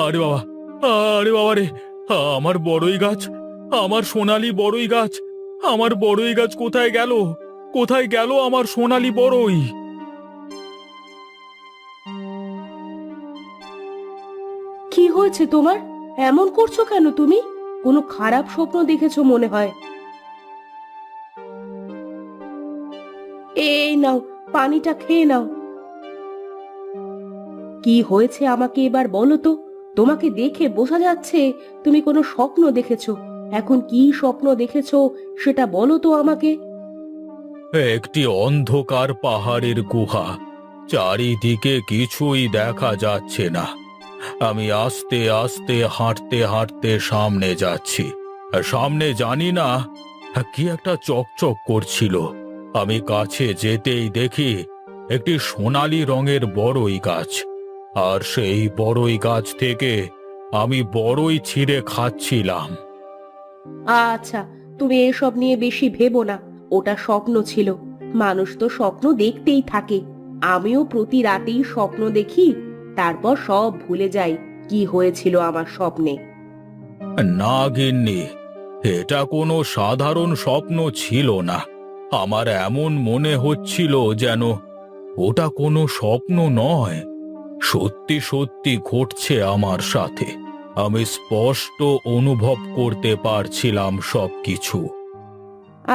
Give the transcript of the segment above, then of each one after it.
আরে বাবা, আরে বাবা রে! আমার বড়ই গাছ, আমার সোনালী বড়ই গাছ, আমার বড়ই গাছ কোথায় গেল? কোথায় গেল আমার সোনালী বড়ই? কি হয়েছে তোমার? এমন করছো কেন তুমি? কোনো খারাপ স্বপ্ন দেখেছো মনে হয়। এই নাও, পানিটা খেয়ে নাও। কি হয়েছে আমাকে এবার বলো তো। তোমাকে দেখে বোঝা যাচ্ছে তুমি কোনো স্বপ্ন দেখেছো। এখন কি স্বপ্ন দেখেছো সেটা বলো তো আমাকে। একটি অন্ধকার পাহাড়ের গুহা, চারিদিকে কিছুই দেখা যাচ্ছে না। আমি আস্তে আস্তে হাঁটতে হাঁটতে সামনে যাচ্ছি। আর সামনে জানি না কি একটা চকচক করছিল। আমি কাছে যেতেই দেখি একটি সোনালী রঙের বড়ই গাছ, আর সেই বড়ই গাছ থেকে আমি বড়ই ছিঁড়ে খাচ্ছিলাম। আচ্ছা, তুমি এসব নিয়ে বেশি ভেবো না। ওটা স্বপ্ন ছিল। মানুষ তো স্বপ্ন দেখতেই থাকে। আমিও প্রতি রাতেই স্বপ্ন দেখি, তারপর সব ভুলে যাই কি হয়েছিল আমার স্বপ্নে। না গিন্নি, এটা কোনো সাধারণ স্বপ্ন ছিল না। আমার এমন মনে হচ্ছিল যেন ওটা কোনো স্বপ্ন নয়, সত্যি সত্যি ঘটছে আমার সাথে। আমি স্পষ্ট অনুভব করতে পারছিলাম সবকিছু।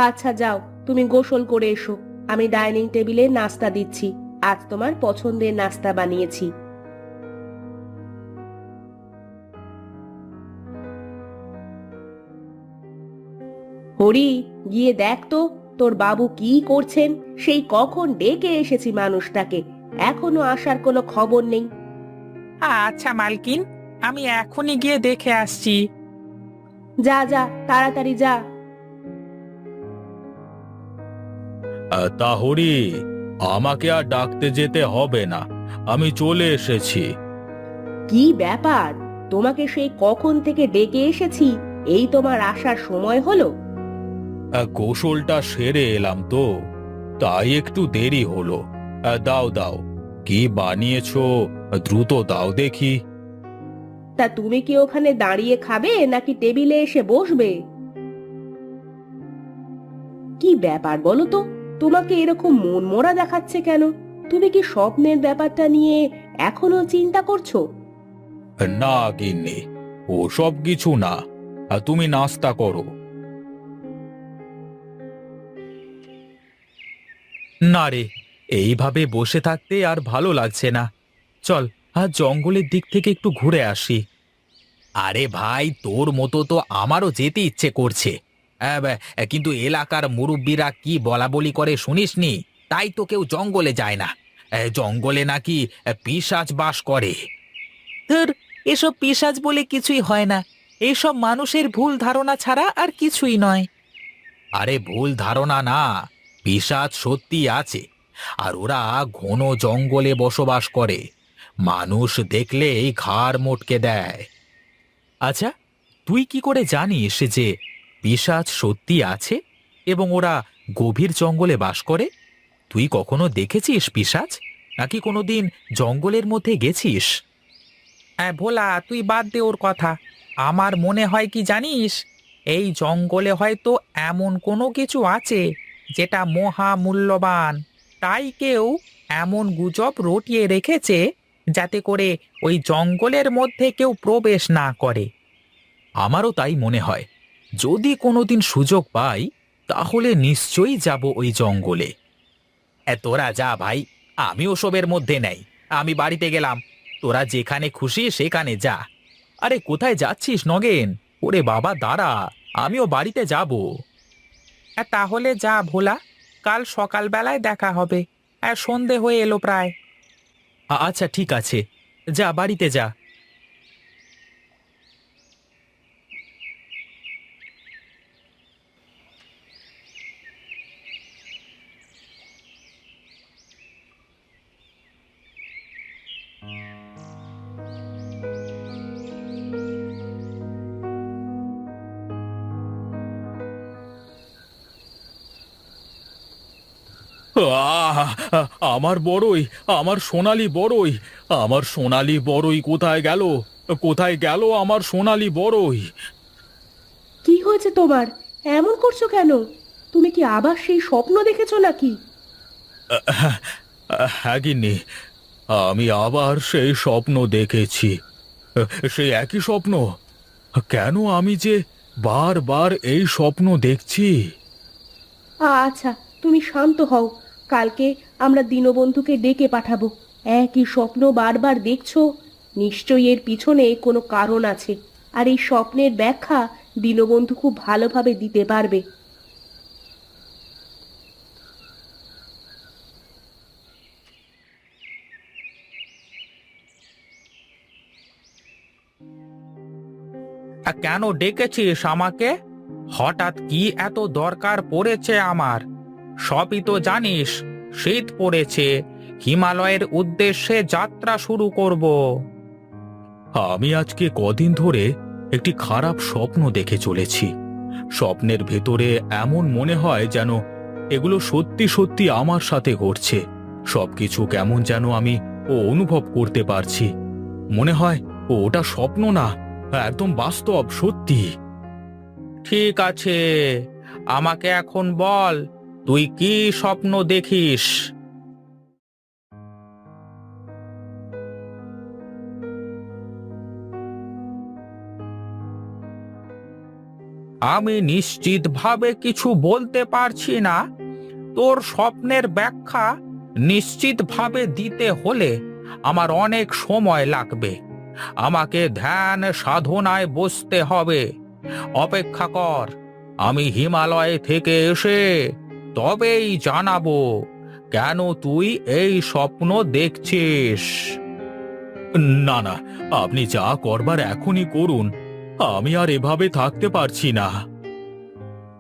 আচ্ছা যাও, তুমি গোসল করে এসো। আমি ডাইনিং টেবিলে নাস্তা দিচ্ছি। আজ তোমার পছন্দের নাস্তা বানিয়েছি। হরি, গিয়ে দেখ তো তোর বাবু কি করছেন। সেই কখন ডেকে এসেছি মানুষটাকে, এখনো আসার কোনো খবর নেই। আচ্ছা মালকিন, আমি এখনই গিয়ে দেখে আসছি। যা যা, তাড়াতাড়ি যা। তাহলে আমাকে আর ডাকতে যেতে হবে না, আমি চলে এসেছি। কি ব্যাপার? তোমাকে সেই কখন থেকে ডেকে এসেছি, এই তোমার আসার সময় হলো? গোসলটা সেরে এলাম তো, তাই একটু দেরি হলো। দাও দাও, কি বানিয়েছো দ্রুত দাও দেখি। তা তুমি কি ওখানে দাঁড়িয়ে খাবে নাকি টেবিলে এসে বসবে? কি ব্যাপার বলো তো, তোমাকে এরকম মনমরা দেখাচ্ছে কেন? তুমি কি স্বপ্নের ব্যাপারটা নিয়ে এখনো চিন্তা করছো? না গিন্নি, ও সব কিছু না। তুমি নাস্তা করো। না রে, এইভাবে বসে থাকতে আর ভালো লাগছে না। চল, আজ জঙ্গলের দিক থেকে একটু ঘুরে আসি। আরে ভাই, তোর মতো তো আমারও যেতে ইচ্ছে করছে। কিন্তু এলাকার মুরব্বিরা কি বলা বলি করে শুনিসনি? তাই তো কেউ জঙ্গলে যায় না। জঙ্গলে নাকি পিশাচ বাস করে। ধুর, এসব পিশাচ বলে কিছুই হয় না। এইসব মানুষের ভুল ধারণা ছাড়া আর কিছুই নয়। আরে ভুল ধারণা না, পিশাচ সত্যি আছে। আর ওরা ঘন জঙ্গলে বসবাস করে। মানুষ দেখলেই ঘাড় মটকে দেয়। আচ্ছা, তুই কি করে জানিস যে পিশাচ সত্যি আছে এবং ওরা গভীর জঙ্গলে বাস করে? তুই কখনো দেখেছিস পিশাচ, নাকি কোনোদিন জঙ্গলের মধ্যে গেছিস? হ্যাঁ ভোলা, তুই বাদ দে ওর কথা। আমার মনে হয় কি জানিস, এই জঙ্গলে হয়তো এমন কোনো কিছু আছে যেটা মহা মূল্যবান। তাই কেউ এমন গুজব রটিয়ে রেখেছে যাতে করে ওই জঙ্গলের মধ্যে কেউ প্রবেশ না করে। আমারও তাই মনে হয়। যদি কোনোদিন সুযোগ পাই, তাহলে নিশ্চয়ই যাব ওই জঙ্গলে। তোরা যা ভাই, আমি ওসবের মধ্যে নেই। আমি বাড়িতে গেলাম, তোরা যেখানে খুশি সেখানে যা। আরে কোথায় যাচ্ছিস নগেন? ওরে বাবা দাঁড়া, আমিও বাড়িতে যাব। তাহলে যা ভোলা, কাল সকালবেলায় দেখা হবে। সন্ধে হয়ে এলো প্রায়। আচ্ছা ঠিক আছে, যা বাড়িতে যা। আহ! আমার বড়ই, আমার সোনালী বড়ই, আমার সোনালী বড়ই কোথায় গেল? কোথায় গেল আমার সোনালি বড়ই? কি হয়েছে তোমার? এমন করছো কেন? তুমি কি আবার সেই স্বপ্ন দেখেছো নাকি? হ্যাঁ গিন্নি, আমি আবার সেই স্বপ্ন দেখেছি। সেই একই স্বপ্ন। কেন আমি যে বারবার এই স্বপ্ন দেখছি? আচ্ছা, তুমি শান্ত হও। কালকে আমরা দীনবন্ধুকে ডেকে পাঠাবো। একই স্বপ্ন বারবার দেখছো, নিশ্চয়ই এর পিছনে কোনো কারণ আছে। আর এই স্বপ্নের ব্যাখ্যা দীনবন্ধু খুব ভালোভাবে দিতে পারবে। কেন ডেকেছিস আমাকে? হঠাৎ কি এত দরকার পড়েছে আমার? সবই তো জানিস, শীত পড়েছে, হিমালয়ের উদ্দেশ্যে যাত্রা শুরু করব। আমি আজকে কদিন ধরে একটি খারাপ স্বপ্ন দেখে চলেছি। স্বপ্নের ভেতরে এমন মনে হয় যেন এগুলো সত্যি সত্যি আমার সাথে ঘটছে। সবকিছু কেমন যেন আমি অনুভব করতে পারছি। মনে হয় ওটা স্বপ্ন না, একদম বাস্তব, সত্যি। ঠিক আছে, আমাকে এখন বল, তুই কি স্বপ্ন দেখিস? আমি নিশ্চিতভাবে কিছু বলতে পারছি না। তোর স্বপ্নের ব্যাখ্যা নিশ্চিতভাবে দিতে হলে আমার অনেক সময় লাগবে। আমাকে ধ্যান সাধনায় বসতে হবে। অপেক্ষা কর, আমি হিমালয় থেকে এসে তবেই জানাবো কেন তুই এই স্বপ্ন দেখছিস। না না, আপনি যা করবার এখনই করুন। আমি আর এভাবে থাকতে পারছি না।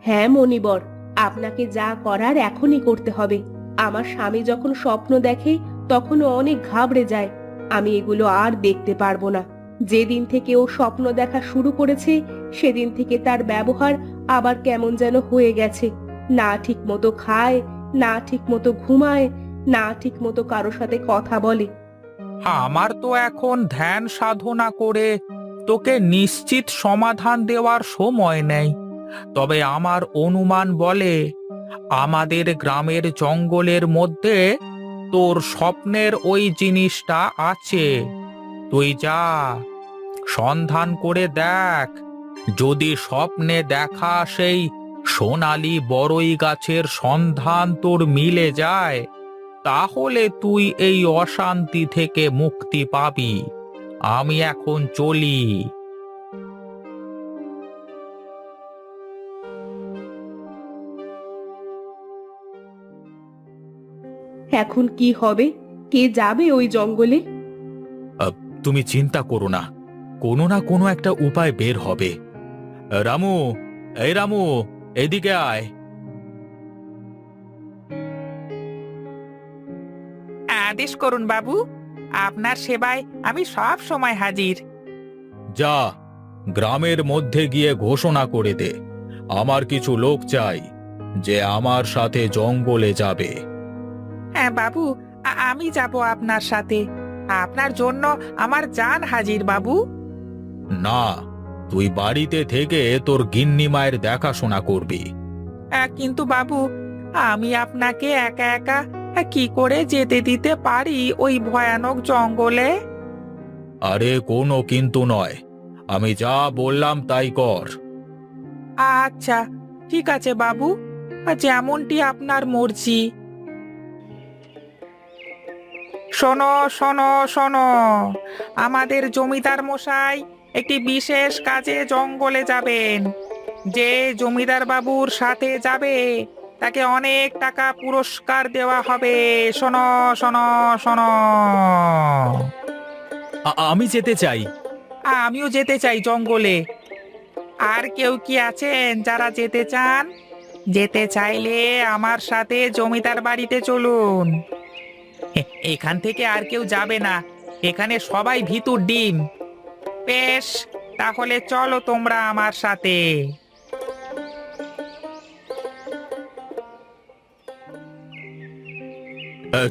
হ্যাঁ মনিবর, আপনাকে যা করার এখনই করতে হবে। আমার স্বামী যখন স্বপ্ন দেখে তখনও অনেক ঘাবড়ে যায়। আমি এগুলো আর দেখতে পারবো না। যেদিন থেকে ও স্বপ্ন দেখা শুরু করেছে সেদিন থেকে তার ব্যবহার আবার কেমন যেন হয়ে গেছে। না ঠিক মতো খায়, না ঠিক মতো ঘুমায়, না ঠিক মতো কারো সাথে কথা বলে। আমার তো এখন ধ্যান সাধনা করে তোকে নিশ্চিত সমাধান দেওয়ার সময় নেই। তবে আমার অনুমান বলে আমাদের গ্রামের জঙ্গলের মধ্যে তোর স্বপ্নের ওই জিনিসটা আছে। তুই যা, সন্ধান করে দেখ। যদি স্বপ্নে দেখা সেই সোনালী বড়ই গাছের সন্ধান তোর মিলে যায়, তাহলে তুই এই অশান্তি থেকে মুক্তি পাবি। আমি এখন চলি। এখন কি হবে? কে যাবে ওই জঙ্গলে? আহ, তুমি চিন্তা করো না, কোনো না কোনো একটা উপায় বের হবে। রামু, এই রামু, এদিকে আয়। আদেশ করুন বাবু, আপনার সেবায় আমি সব সময় হাজির। যা, গ্রামের মধ্যে গিয়ে ঘোষণা করে দে, আমার কিছু লোক চাই যে আমার সাথে জঙ্গলে যাবে। হ্যাঁ বাবু, আমি যাব আপনার সাথে। আপনার জন্য আমার জান হাজির বাবু। না, তুই বাড়িতে থেকে তোর গিন্নি মায়ের দেখাশোনা করবি। কিন্তু বাবু, আমি আপনাকে একা একা কি করে যেতে দিতে পারি ওই ভয়ানক জঙ্গলে? আরে কোনো কিন্তু নয়, আমি যা বললাম তাই কর। আচ্ছা, ঠিক আছে বাবু, যেমনটি আপনার মর্জি। শোনো শোনো শোনো, আমাদের জমিদার মশাই একটি বিশেষ কাজে জঙ্গলে যাবেন। যে জমিদার বাবুর সাথে যাবে তাকে অনেক টাকা পুরস্কার দেওয়া হবে। শোনো শোনো শোনো। আমি যেতে চাই। আমিও যেতে চাই জঙ্গলে। আর কেউ কি আছেন যারা যেতে চান? যেতে চাইলে আমার সাথে জমিদার বাড়িতে চলুন। এখান থেকে আর কেউ যাবে না, এখানে সবাই ভিতুর ডিম। বেশ, তাহলে চলো তোমরা আমার সাথে।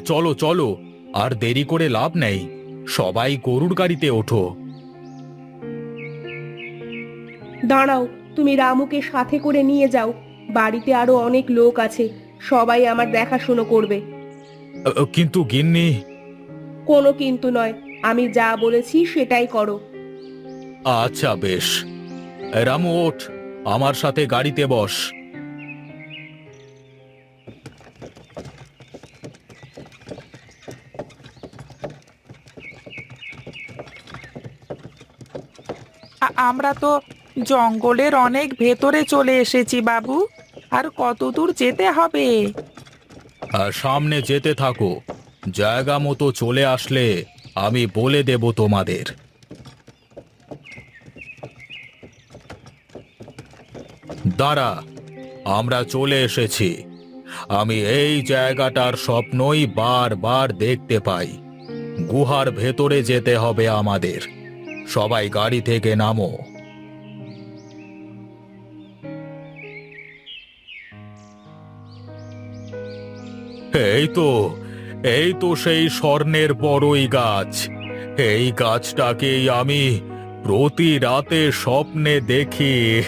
চলো চলো, আর দেরি করে লাভ নেই, সবাই গরুর গাড়িতে ওঠো। দাঁড়াও, তুমি রামুকে সাথে করে নিয়ে যাও। বাড়িতে আরো অনেক লোক আছে, সবাই আমার দেখাশুনো করবে। কিন্তু গিন্নি। কোনো কিন্তু নয়, আমি যা বলেছি সেটাই করো। আচ্ছা বেশ। রামু ওঠ, আমার সাথে গাড়িতে বস। আমরা তো জঙ্গলের অনেক ভেতরে চলে এসেছি বাবু। আর কত দূর যেতে হবে? আর সামনে যেতে থাকো, জায়গা মতো চলে আসলে আমি বলে দেব তোমাদের। দাঁড়া, আমরা চলে এসেছি। আমি এই জায়গাটার স্বপ্নই বারবার দেখতে পাই। গুহার ভেতরে যেতে হবে আমাদের। সবাই গাড়ি থেকে নামো। এই তো, এই তো সেই স্বর্ণের বড়ই গাছ। এই গাছটাকেই আমি প্রতি রাতে স্বপ্নে দেখি।